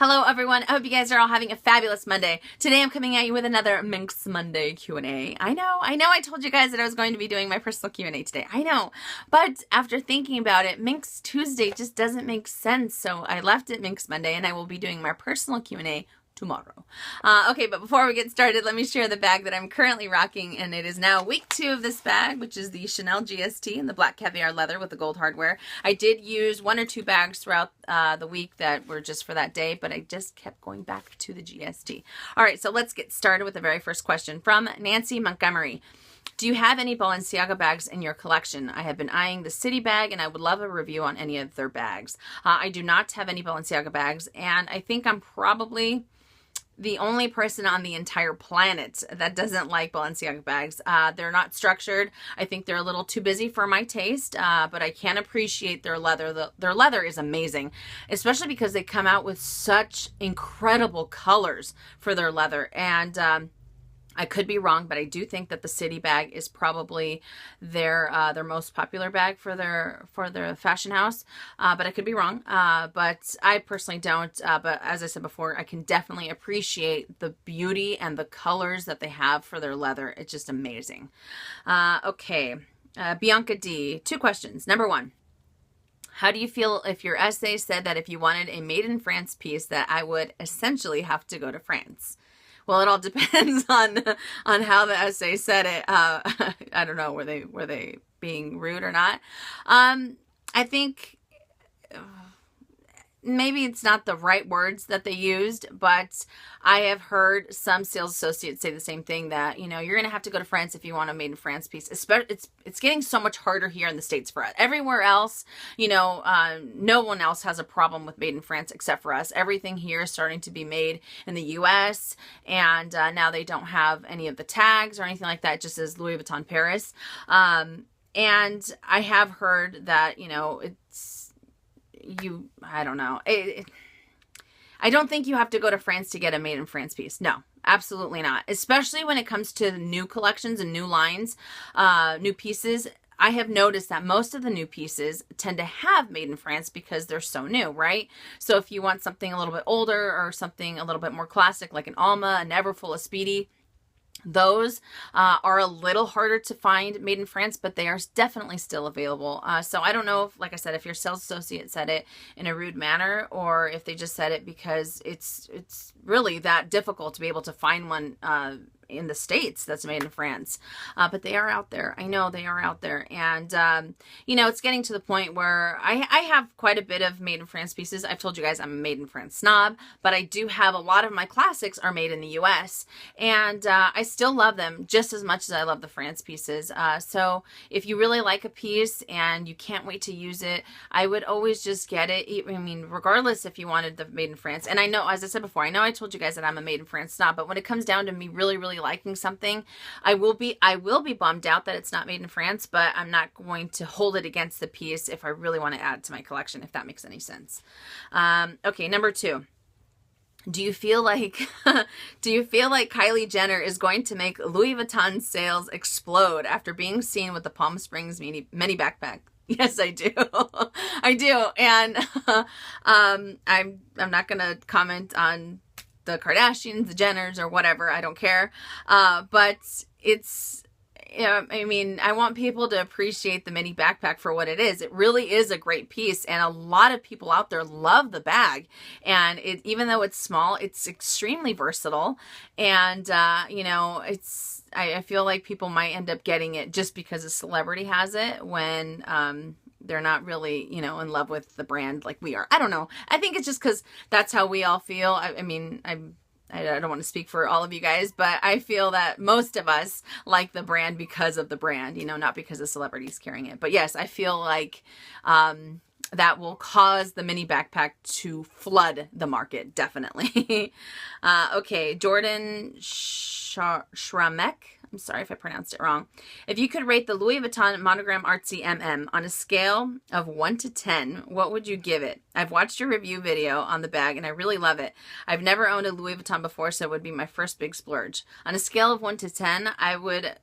Hello everyone, I hope you guys are all having a fabulous Monday. Today I'm coming at you with another Minks Monday Q&A. I know I told you guys that I was going to be doing my personal Q&A today. I know, but after thinking about it, Minks Tuesday just doesn't make sense, so I left it Minks Monday and I will be doing my personal Q&A tomorrow. Okay, but before we get started, let me share the bag that I'm currently rocking, and it is now week 2 of this bag, which is the Chanel GST in the black caviar leather with the gold hardware. I did use 1 or 2 bags throughout the week that were just for that day, but I just kept going back to the GST. All right, so let's get started with the very first question from Nancy Montgomery. Do you have any Balenciaga bags in your collection? I have been eyeing the City bag and I would love a review on any of their bags. I do not have any Balenciaga bags, and I think I'm probably the only person on the entire planet that doesn't like Balenciaga bags. They're not structured. I think they're a little too busy for my taste, but I can appreciate their leather. Their leather is amazing, especially because they come out with such incredible colors for their leather. And I could be wrong, but I do think that the City bag is probably their most popular bag for their fashion house. But I could be wrong. But I personally don't. But as I said before, I can definitely appreciate the beauty and the colors that they have for their leather. It's just amazing. Okay, Bianca D. 2 questions. Number 1. How do you feel if your essay said that if you wanted a made in France piece that I would essentially have to go to France? Well, it all depends on how the essay said it. I don't know, were they being rude or not? I think maybe it's not the right words that they used, but I have heard some sales associates say the same thing, that, you know, you're going to have to go to France if you want a made in France piece. It's getting so much harder here in the States for us. Everywhere else, you know, no one else has a problem with made in France except for us. Everything here is starting to be made in the US, and now they don't have any of the tags or anything like that. It just says Louis Vuitton Paris. And I have heard that, you know, I don't know. I don't think you have to go to France to get a made in France piece. No, absolutely not. Especially when it comes to new collections and new lines, new pieces. I have noticed that most of the new pieces tend to have made in France because they're so new, right? So if you want something a little bit older or something a little bit more classic, like an Alma, a Neverfull, a Speedy, those are a little harder to find made in France, but they are definitely still available. So I don't know if, like I said, if your sales associate said it in a rude manner or if they just said it because it's really that difficult to be able to find one in the States that's made in France. But they are out there. I know they are out there. And, you know, it's getting to the point where I have quite a bit of made in France pieces. I've told you guys I'm a made in France snob, but I do have a lot of my classics are made in the US. And I still love them just as much as I love the France pieces. So if you really like a piece and you can't wait to use it, I would always just get it. I mean, regardless if you wanted the made in France. And I know, as I said before, I know I told you guys that I'm a made in France snob, but when it comes down to me really liking something, I will be bummed out that it's not made in France, but I'm not going to hold it against the piece if I really want to add it to my collection, if that makes any sense. Okay, number 2. Do you feel like Kylie Jenner is going to make Louis Vuitton sales explode after being seen with the Palm Springs mini backpack? Yes, I do. I do. And I'm not going to comment on the Kardashians, the Jenners, or whatever. I don't care. But it's, I mean, I want people to appreciate the mini backpack for what it is. It really is a great piece, and a lot of people out there love the bag. And even though it's small, it's extremely versatile. And, you know, I feel like people might end up getting it just because a celebrity has it when they're not really, you know, in love with the brand like we are. I don't know. I think it's just because that's how we all feel. I mean, I don't want to speak for all of you guys, but I feel that most of us like the brand because of the brand, you know, not because the celebrity's carrying it. But yes, I feel like that will cause the mini backpack to flood the market, definitely. Okay, Jordan Shramek. I'm sorry if I pronounced it wrong. If you could rate the Louis Vuitton Monogram Artsy MM on a scale of 1 to 10, what would you give it? I've watched your review video on the bag and I really love it. I've never owned a Louis Vuitton before, so it would be my first big splurge. On a scale of 1 to 10, I would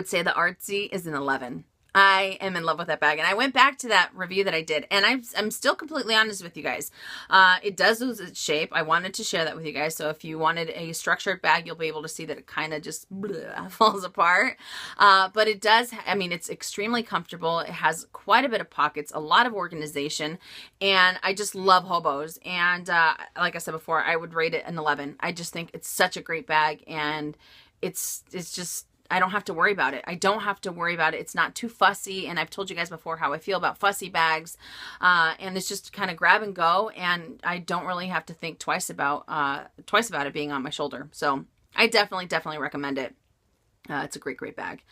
say the Artsy is an 11. I am in love with that bag. And I went back to that review that I did, and I'm still completely honest with you guys. It does lose its shape. I wanted to share that with you guys. So if you wanted a structured bag, you'll be able to see that it kind of just falls apart. But it does, I mean, it's extremely comfortable. It has quite a bit of pockets, a lot of organization, and I just love hobos. And like I said before, I would rate it an 11. I just think it's such a great bag, and it's just, I don't have to worry about it. I don't have to worry about it. It's not too fussy. And I've told you guys before how I feel about fussy bags. And it's just kind of grab and go. And I don't really have to think twice about it being on my shoulder. So I definitely recommend it. It's a great bag.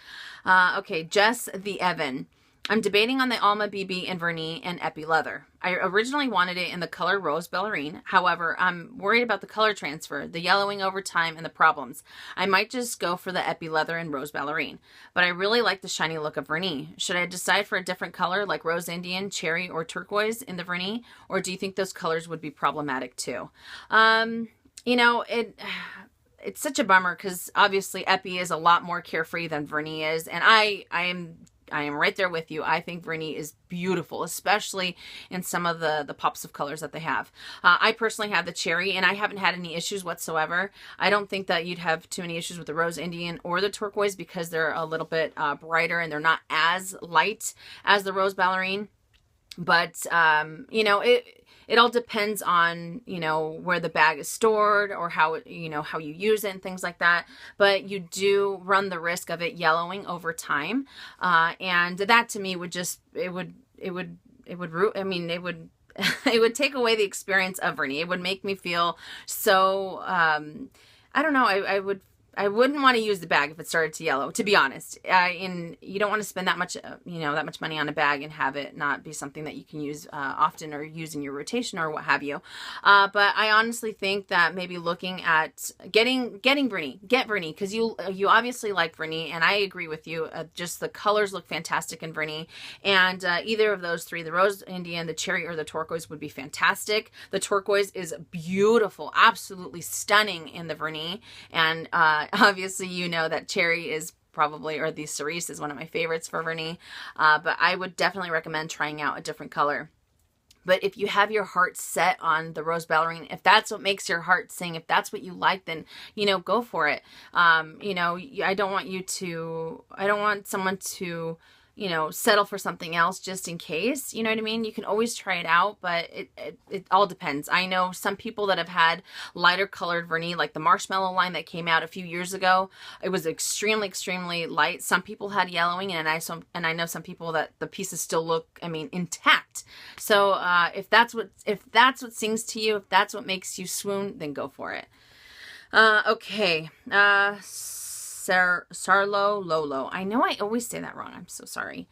Okay, Jess the Evan. I'm debating on the Alma BB in Vernis and Epi Leather. I originally wanted it in the color Rose Ballerine. However, I'm worried about the color transfer, the yellowing over time, and the problems. I might just go for the Epi Leather and Rose Ballerine. But I really like the shiny look of Vernis. Should I decide for a different color like Rose Indian, Cherry, or Turquoise in the Vernis? Or do you think those colors would be problematic too? You know, it's such a bummer because obviously Epi is a lot more carefree than Vernis is. And I am right there with you. I think Vernis is beautiful, especially in some of the pops of colors that they have. I personally have the Cherry, and I haven't had any issues whatsoever. I don't think that you'd have too many issues with the Rose Indian or the Turquoise because they're a little bit brighter and they're not as light as the Rose Ballerine. But, you know, it all depends on, you know, where the bag is stored or how, you know, how you use it and things like that. But you do run the risk of it yellowing over time. And that to me would just, it would take away the experience of Vernis. It would make me feel so, I don't know, I wouldn't want to use the bag if it started to yellow, to be honest. And you don't want to spend that much, you know, that much money on a bag and have it not be something that you can use often or use in your rotation or what have you. But I honestly think that maybe looking at getting Vernis, get Vernis, because you obviously like Vernis, and I agree with you. Just the colors look fantastic in Vernis, and either of those three, the Rose Indian, the Cherry, or the Turquoise would be fantastic. The Turquoise is beautiful, absolutely stunning in the Vernis, and obviously, you know that Cherry is probably, or the Cerise is one of my favorites for Vernis. But I would definitely recommend trying out a different color. But if you have your heart set on the Rose Ballerine, if that's what makes your heart sing, if that's what you like, then, you know, go for it. You know, I don't want someone to, you know, settle for something else just in case, you know what I mean? You can always try it out, but it all depends. I know some people that have had lighter colored Vernis, like the Marshmallow line that came out a few years ago. It was extremely light. Some people had yellowing, and I know some people that the pieces still look, I mean, intact. So if that's what sings to you, if that's what makes you swoon, then go for it. Okay. Sarlo Lolo. I know I always say that wrong. I'm so sorry.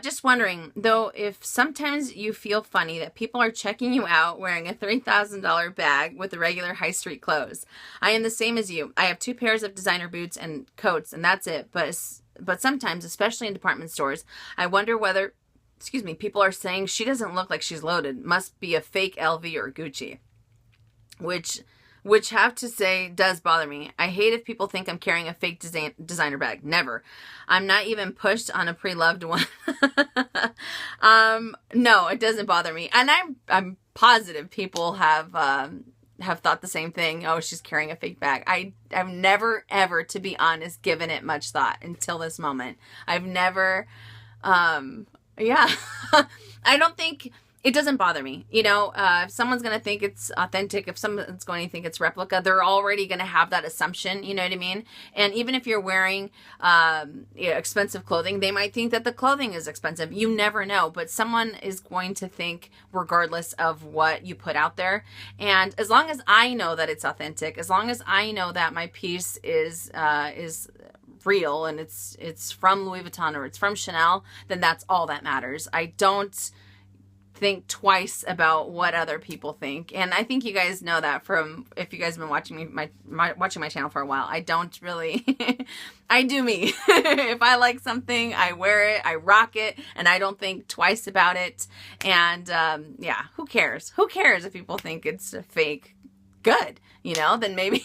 Just wondering, though, if sometimes you feel funny that people are checking you out wearing a $3,000 bag with the regular high street clothes. I am the same as you. I have 2 pairs of designer boots and coats, and that's it. But sometimes, especially in department stores, I wonder whether, people are saying she doesn't look like she's loaded. Must be a fake LV or Gucci. Which have to say does bother me. I hate if people think I'm carrying a fake designer bag. Never. I'm not even pushed on a pre-loved one. No, it doesn't bother me. And I'm positive people have thought the same thing. Oh, she's carrying a fake bag. I've never, ever, to be honest, given it much thought until this moment. I've never, I don't think... It doesn't bother me. You know, if someone's going to think it's authentic, if someone's going to think it's replica, they're already going to have that assumption, you know what I mean? And even if you're wearing expensive clothing, they might think that the clothing is expensive. You never know, but someone is going to think regardless of what you put out there. And as long as I know that it's authentic, as long as I know that my piece is real and it's from Louis Vuitton or it's from Chanel, then that's all that matters. I don't think twice about what other people think, and I think you guys know that from if you guys have been watching watching my channel for a while. I don't really I do me. If I like something, I wear it, I rock it, and I don't think twice about it. And yeah, who cares if people think it's fake? Good, you know, then maybe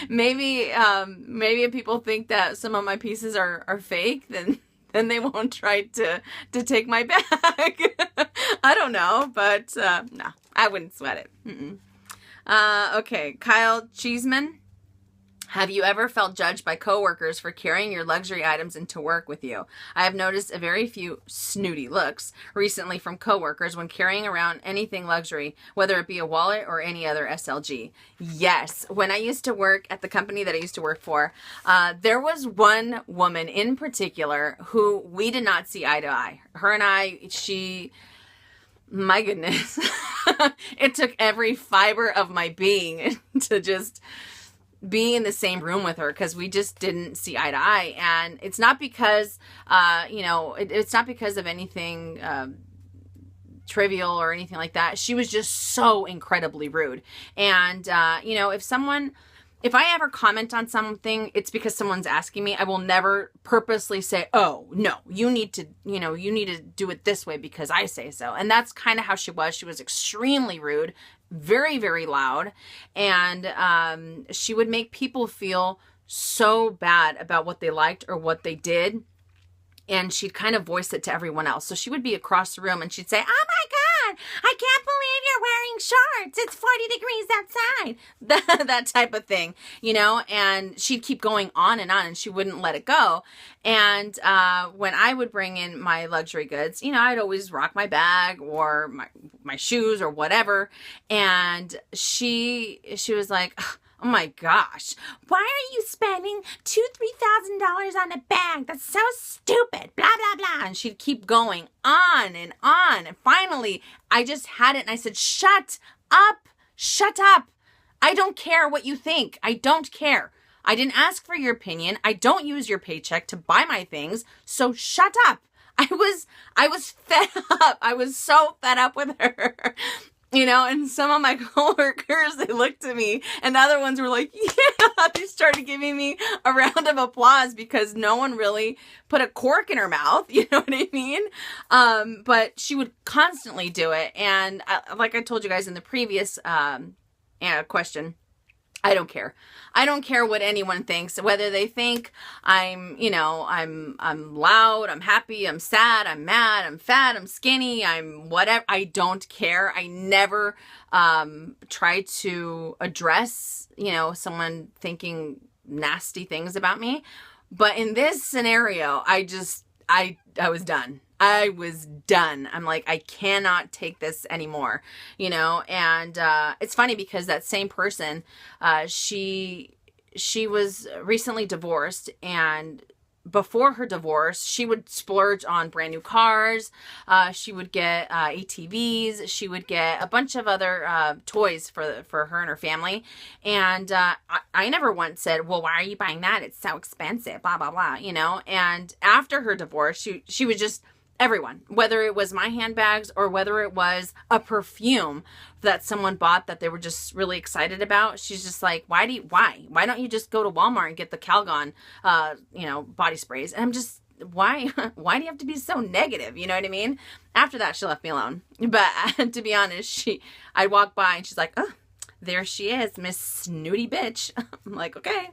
if people think that some of my pieces are fake, then then they won't try to take my bag. I don't know, but no, I wouldn't sweat it. Okay, Kyle Cheeseman. Have you ever felt judged by coworkers for carrying your luxury items into work with you? I have noticed a very few snooty looks recently from coworkers when carrying around anything luxury, whether it be a wallet or any other SLG. Yes, when I used to work at the company that I used to work for, there was one woman in particular who we did not see eye to eye. Her and I, my goodness, it took every fiber of my being to just be in the same room with her, because we just didn't see eye to eye. And it's not because, it's not because of anything trivial or anything like that. She was just so incredibly rude. And, if I ever comment on something, it's because someone's asking me. I will never purposely say, oh, no, you need to do it this way because I say so. And that's kind of how she was. She was extremely rude, very, very loud. And she would make people feel so bad about what they liked or what they did. And she'd kind of voice it to everyone else. So she would be across the room and she'd say, oh my God, I can't believe you're wearing shorts. It's 40 degrees outside. That type of thing, and she'd keep going on and she wouldn't let it go. And when I would bring in my luxury goods, I'd always rock my bag or my shoes or whatever. And she was like, oh my gosh, why are you spending $2,000-$3,000 on a bag? That's so stupid, blah, blah, blah. And she'd keep going on and on. And finally, I just had it and I said, shut up. I don't care what you think. I don't care. I didn't ask for your opinion. I don't use your paycheck to buy my things. So shut up. I was fed up. I was so fed up with her. And some of my coworkers, they looked at me and the other ones were like, yeah, they started giving me a round of applause because no one really put a cork in her mouth. You know what I mean? But she would constantly do it. And like I told you guys in the previous question, I don't care. I don't care what anyone thinks, whether they think I'm loud, I'm happy, I'm sad, I'm mad, I'm fat, I'm skinny, I'm whatever. I don't care. I never try to address, someone thinking nasty things about me. But in this scenario, I was done. I was done. I'm like, I cannot take this anymore, and it's funny because that same person, she was recently divorced, and before her divorce, she would splurge on brand new cars. She would get ATVs. She would get a bunch of other toys for her and her family. And I never once said, well, why are you buying that? It's so expensive, blah, blah, blah, And after her divorce, she was just everyone, whether it was my handbags or whether it was a perfume that someone bought that they were just really excited about. She's just like, why don't you just go to Walmart and get the Calgon, body sprays? And I'm just, why do you have to be so negative? You know what I mean? After that, she left me alone. But to be honest, I'd walk by and she's like, oh, there she is, Miss Snooty Bitch. I'm like, okay.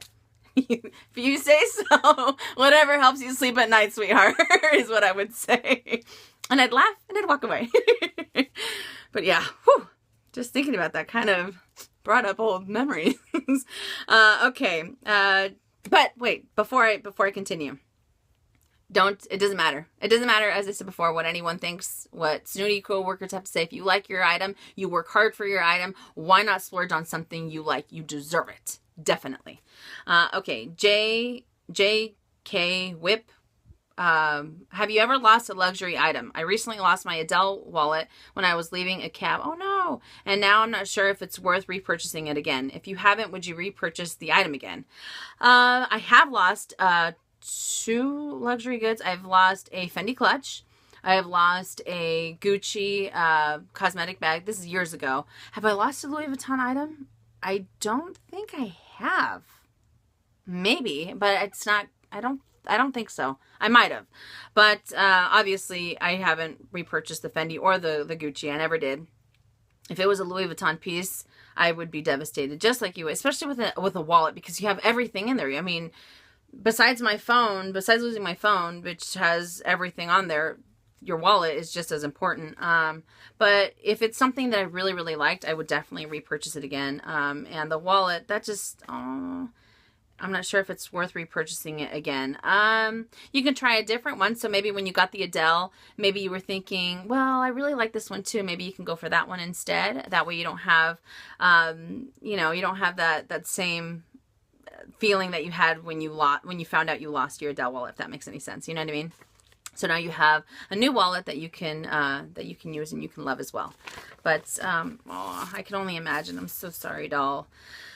If you say so, whatever helps you sleep at night, sweetheart, is what I would say. And I'd laugh and I'd walk away. But yeah, just thinking about that kind of brought up old memories. Okay. But wait, before I continue, it doesn't matter. It doesn't matter, as I said before, what anyone thinks, what Snooty Co-Workers have to say. If you like your item, you work hard for your item, why not splurge on something you like? You deserve it. Definitely. Okay. JK Whip. Have you ever lost a luxury item? I recently lost my Adele wallet when I was leaving a cab. Oh no. And now I'm not sure if it's worth repurchasing it again. If you haven't, would you repurchase the item again? I have lost, 2 luxury goods. I've lost a Fendi clutch. I have lost a Gucci, cosmetic bag. This is years ago. Have I lost a Louis Vuitton item? I don't think I have. Maybe, but it's not, I don't think so. I might have. But obviously I haven't repurchased the Fendi or the Gucci. I never did. If it was a Louis Vuitton piece, I would be devastated, just like you, especially with a wallet, because you have everything in there. I mean, besides losing my phone, which has everything on there, your wallet is just as important. But if it's something that I really, really liked, I would definitely repurchase it again. And the wallet, that just, oh, I'm not sure if it's worth repurchasing it again. You can try a different one. So maybe when you got the Adele, maybe you were thinking, well, I really like this one too. Maybe you can go for that one instead. That way you don't have, you know, you don't have that same feeling that you had when you found out you lost your Adele wallet, if that makes any sense. You know what I mean? So now you have a new wallet that you can use and you can love as well. But oh, I can only imagine. I'm so sorry, doll.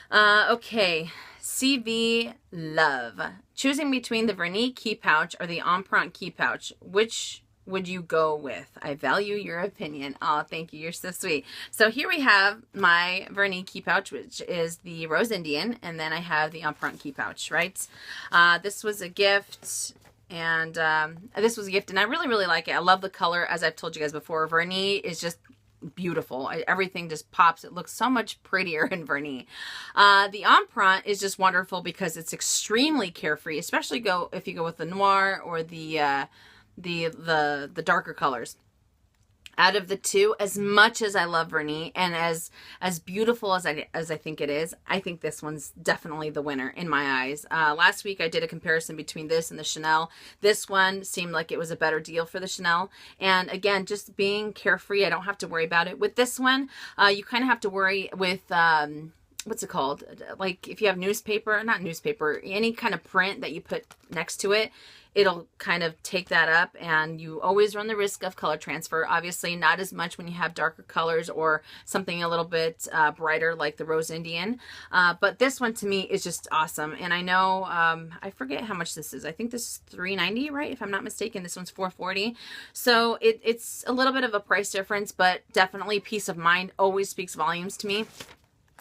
Okay, CV Love. Choosing between the Vernis key pouch or the Empreinte key pouch, which would you go with? I value your opinion. Oh, thank you. You're so sweet. So here we have my Vernis key pouch, which is the Rose Indian, and then I have the Empreinte key pouch, right? This was a gift. And this was a gift, and I really, really like it. I love the color, as I've told you guys before. Vernis is just beautiful. Everything just pops. It looks so much prettier in Vernis. The Empreinte is just wonderful because it's extremely carefree, especially if you go with the noir or the darker colors. Out of the two, as much as I love Vernis and as beautiful as I think it is, I think this one's definitely the winner in my eyes. Last week I did a comparison between this and the Chanel. This one seemed like it was a better deal for the Chanel. And again, just being carefree, I don't have to worry about it. With this one, you kind of have to worry with what's it called? Like if you have not newspaper, any kind of print that you put next to it, it'll kind of take that up, and you always run the risk of color transfer. Obviously not as much when you have darker colors or something a little bit brighter like the Rose Indian. But this one to me is just awesome. And I know, I forget how much this is. I think this is $3.90, right? If I'm not mistaken, this one's $4.40. So it's a little bit of a price difference, but definitely peace of mind always speaks volumes to me.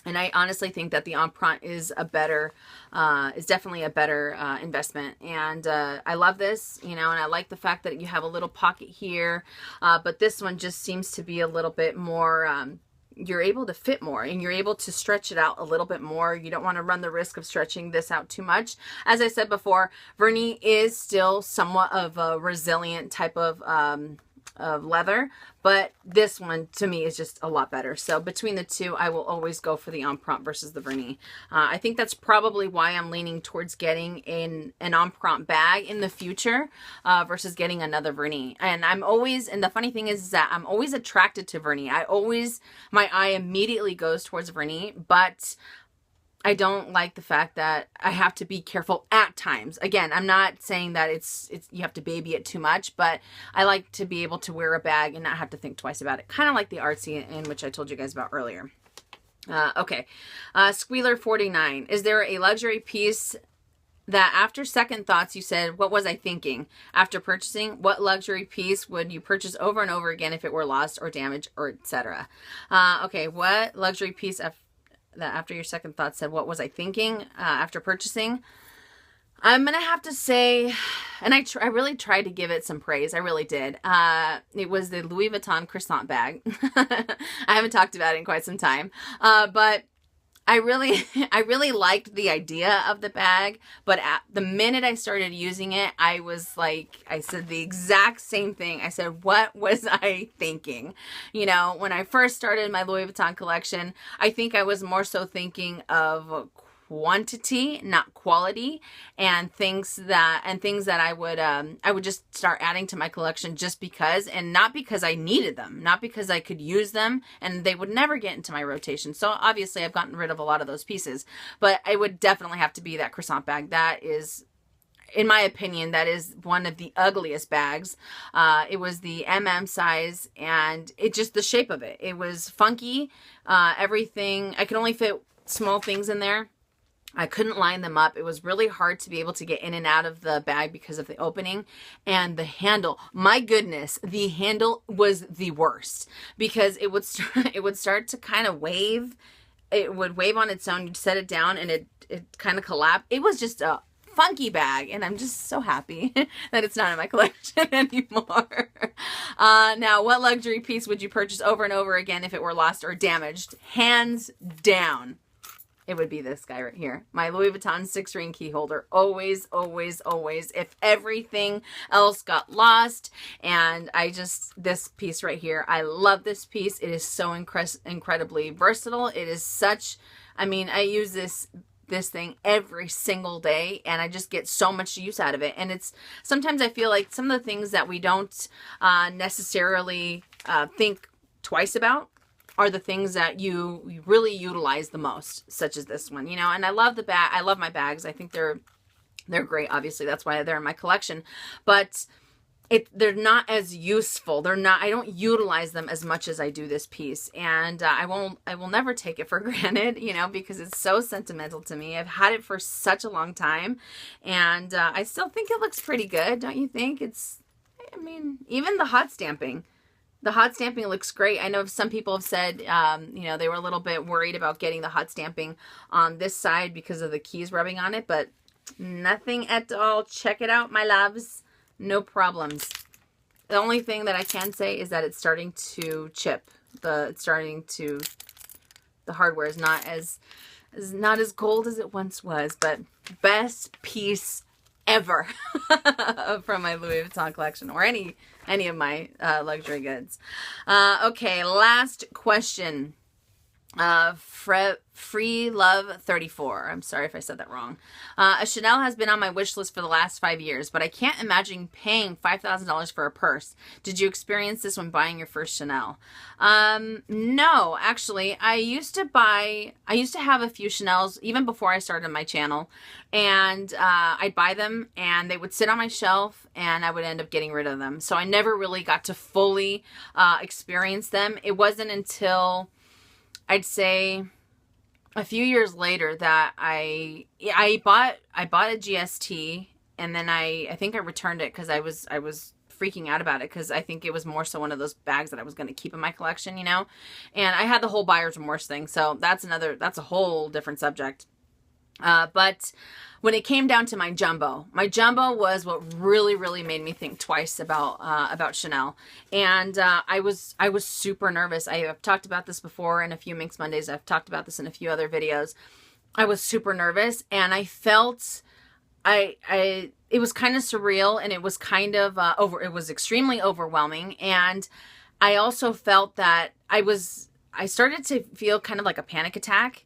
And I honestly think that the Empreinte is definitely a better investment. And I love this, you know, and I like the fact that you have a little pocket here. But this one just seems to be a little bit more, you're able to fit more and you're able to stretch it out a little bit more. You don't want to run the risk of stretching this out too much. As I said before, Vernis is still somewhat of a resilient type of leather, but this one to me is just a lot better. So between the two, I will always go for the Empreinte versus the Vernis. I think that's probably why I'm leaning towards getting an Empreinte bag in the future versus getting another Vernis. And the funny thing is that I'm always attracted to Vernis. My eye immediately goes towards Vernis, but I don't like the fact that I have to be careful at times. Again, I'm not saying that it's you have to baby it too much, but I like to be able to wear a bag and not have to think twice about it. Kind of like the Artsy in which I told you guys about earlier. Okay. Squealer 49. Is there a luxury piece that after second thoughts you said, what was I thinking? After purchasing, what luxury piece would you purchase over and over again if it were lost or damaged or etc.? Okay, what luxury piece that after your second thought said, what was I thinking after purchasing? I'm going to have to say, and I really tried to give it some praise. I really did. It was the Louis Vuitton croissant bag. I haven't talked about it in quite some time. But I really liked the idea of the bag, but at the minute I started using it, I was like, I said the exact same thing. I said, what was I thinking? You know, when I first started my Louis Vuitton collection, I think I was more so thinking of quantity, not quality, and things that I would just start adding to my collection just because, and not because I needed them, not because I could use them, and they would never get into my rotation. So obviously I've gotten rid of a lot of those pieces, but it would definitely have to be that croissant bag. That is, in my opinion, that is one of the ugliest bags. It was the size, and it just, the shape of it, it was funky. Everything, I could only fit small things in there. I couldn't line them up. It was really hard to be able to get in and out of the bag because of the opening. And the handle, my goodness, the handle was the worst because it would start to kind of wave. It would wave on its own. You'd set it down and it kind of collapsed. It was just a funky bag, and I'm just so happy that it's not in my collection anymore. Now, what luxury piece would you purchase over and over again if it were lost or damaged? Hands down, it would be this guy right here. My Louis Vuitton 6-ring key holder. Always, always, always. If everything else got lost, and this piece right here, I love this piece. It is so incredibly versatile. It is such, I mean, I use this thing every single day, and I just get so much use out of it. And it's, sometimes I feel like some of the things that we don't necessarily think twice about are the things that you really utilize the most, such as this one, you know. And I love the bag. I love my bags. I think they're great. Obviously, that's why they're in my collection. But they're not as useful. They're not. I don't utilize them as much as I do this piece, and I will never take it for granted, you know, because it's so sentimental to me. I've had it for such a long time, and I still think it looks pretty good. Don't you think? I mean, even the hot stamping. The hot stamping looks great. I know some people have said, you know, they were a little bit worried about getting the hot stamping on this side because of the keys rubbing on it, but nothing at all. Check it out, my loves. No problems. The only thing that I can say is that it's starting to chip. The hardware is not as gold as it once was, but best piece ever from my Louis Vuitton collection, or any of my luxury goods. Okay, last question. Free Love 34. I'm sorry if I said that wrong. A Chanel has been on my wish list for the last 5 years, but I can't imagine paying $5,000 for a purse. Did you experience this when buying your first Chanel? No, actually, I used to have a few Chanels even before I started my channel, and I'd buy them and they would sit on my shelf and I would end up getting rid of them. So I never really got to fully experience them. It wasn't until, I'd say, a few years later that I bought a GST, and then I think I returned it because I was freaking out about it, because I think it was more so one of those bags that I was going to keep in my collection, you know. And I had the whole buyer's remorse thing, so that's a whole different subject. But when it came down to my jumbo was what really made me think twice about Chanel. And I was super nervous. I have talked about this before in a few Minks Mondays. I've talked about this in a few other videos. I was super nervous, and I felt it was kind of surreal, and it was kind of it was extremely overwhelming. And I also felt that I started to feel kind of like a panic attack,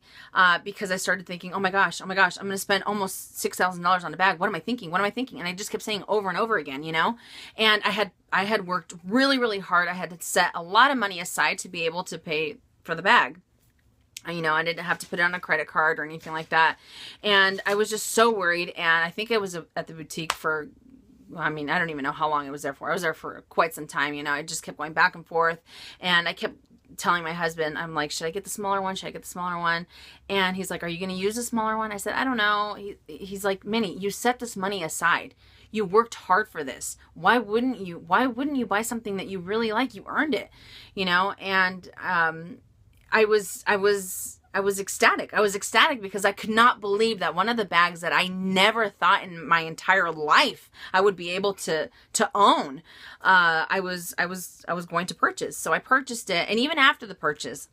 because I started thinking, oh my gosh, I'm going to spend almost $6,000 on a bag. What am I thinking? What am I thinking? And I just kept saying over and over again, you know. And I had worked really hard. I had set a lot of money aside to be able to pay for the bag. You know, I didn't have to put it on a credit card or anything like that. And I was just so worried. And I think I was at the boutique for, I mean, I don't even know how long I was there for. I was there for quite some time, you know. I just kept going back and forth, and I kept telling my husband, I'm like, should I get the smaller one? Should I get the smaller one? And he's like, are you going to use the smaller one? I said, I don't know. He's like, Minnie, you set this money aside. You worked hard for this. Why wouldn't you buy something that you really like? You earned it, you know? And I was ecstatic. I was ecstatic because I could not believe that one of the bags that I never thought in my entire life I would be able to own, I was going to purchase. So I purchased it, and even after the purchase,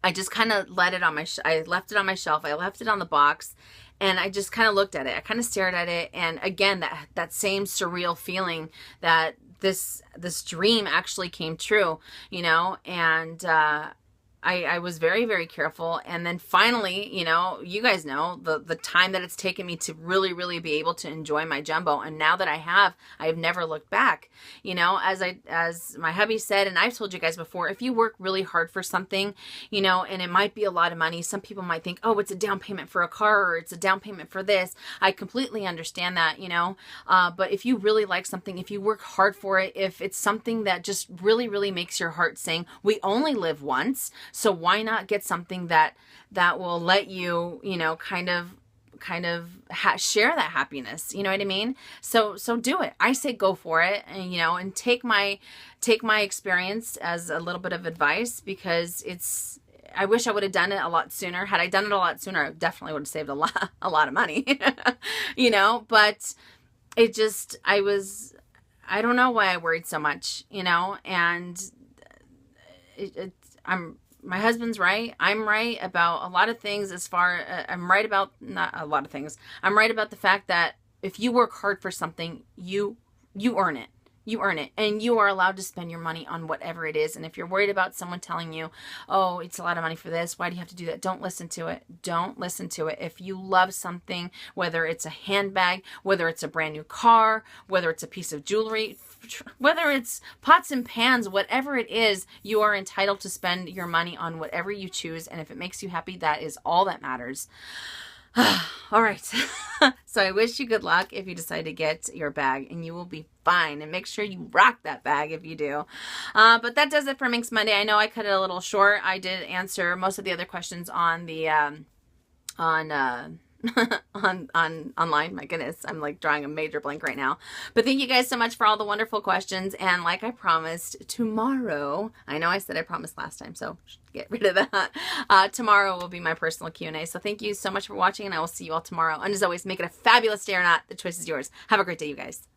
I just kind of let it on I left it on my shelf. I left it on the box, and I just kind of looked at it. I kind of stared at it, and again, that same surreal feeling that this dream actually came true, you know. And I was very careful. And then finally, you know, you guys know the time that it's taken me to really be able to enjoy my jumbo. And now that I have never looked back, you know. As my hubby said, and I've told you guys before, if you work really hard for something, you know, and it might be a lot of money, some people might think, oh, it's a down payment for a car, or it's a down payment for this. I completely understand that, you know. But if you really like something, if you work hard for it, if it's something that just really makes your heart sing, we only live once. So why not get something that will let you, you know, kind of share that happiness, you know what I mean? So do it. I say go for it, and, you know, and take my experience as a little bit of advice, because I wish I would have done it a lot sooner. Had I done it a lot sooner, I definitely would have saved a lot of money, you know. But it just, I don't know why I worried so much, you know. And my husband's right. I'm right about a lot of things I'm right about, not a lot of things. I'm right about the fact that if you work hard for something, you earn it. You earn it, and you are allowed to spend your money on whatever it is. And if you're worried about someone telling you, oh, it's a lot of money for this, why do you have to do that? Don't listen to it. Don't listen to it. If you love something, whether it's a handbag, whether it's a brand new car, whether it's a piece of jewelry, whether it's pots and pans, whatever it is, you are entitled to spend your money on whatever you choose. And if it makes you happy, that is all that matters. All right. So I wish you good luck if you decide to get your bag, and you will be fine. And make sure you rock that bag if you do. But that does it for Minks Monday. I know I cut it a little short. I did answer most of the other questions on the online. My goodness, I'm like drawing a major blank right now. But thank you guys so much for all the wonderful questions. And like I promised, tomorrow, I know I said I promised last time, so get rid of that. Tomorrow will be my personal Q&A. So thank you so much for watching, and I will see you all tomorrow. And as always, make it a fabulous day or not. The choice is yours. Have a great day, you guys.